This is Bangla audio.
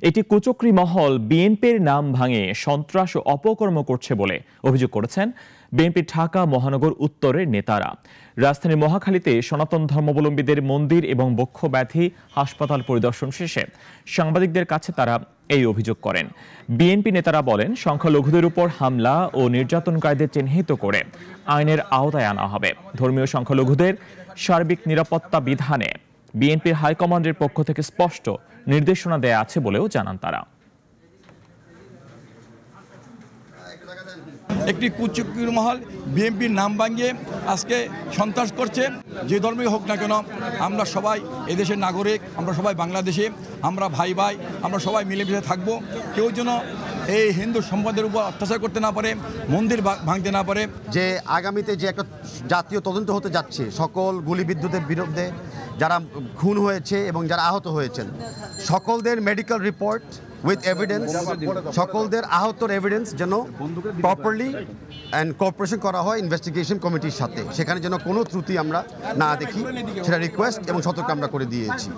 একটি কুচক্রী মহল বিএনপির নাম ভাঙে সন্ত্রাস ও অপকর্ম করছে বলে অভিযোগ করেছেন বিএনপি ঢাকা মহানগর উত্তরের নেতারা। রাজধানীর মহাখালীতে সনাতন ধর্মাবলম্বীদের মন্দির এবং বক্ষব্যাধি হাসপাতাল পরিদর্শন শেষে সাংবাদিকদের কাছে তারা এই অভিযোগ করেন। বিএনপি নেতারা বলেন, সংখ্যালঘুদের উপর হামলা ও নির্যাতনকারীদের চিহ্নিত করে আইনের আওতায় আনা হবে। ধর্মীয় সংখ্যালঘুদের সার্বিক নিরাপত্তা বিধানে বিএনপির হাইকমান্ডের পক্ষ থেকে স্পষ্ট নির্দেশনা দেয়া আছে বলেও জানান তারা। একটি কুচক্রী মহল বিএনপির নাম ভাঙিয়ে আজকে সন্ত্রাস করছে। যে ধর্মই হোক না কেন, আমরা সবাই এদেশের নাগরিক, আমরা সবাই বাংলাদেশে, আমরা ভাই ভাই, আমরা সবাই মিলেমিশে থাকবো। কেউ যেন এই হিন্দু সম্পদের উপর অত্যাচার করতে না পারে, মন্দির ভাঙতে না পারে। যে আগামীতে যে একটা জাতীয় তদন্ত হতে যাচ্ছে সকল গুলিবিদ্যুতের বিরুদ্ধে যারা খুন হয়েছে এবং যারা আহত হয়েছেন, সকলদের মেডিকেল রিপোর্ট উইথ এভিডেন্স, সকলদের আহতর এভিডেন্স যেন প্রপারলি অ্যান্ড কোঅপারেশন করা হয় ইনভেস্টিগেশন কমিটির সাথে, সেখানে যেন কোনো ত্রুটি আমরা না দেখি সেটা রিকোয়েস্ট এবং সতর্ক আমরা করে দিয়েছি।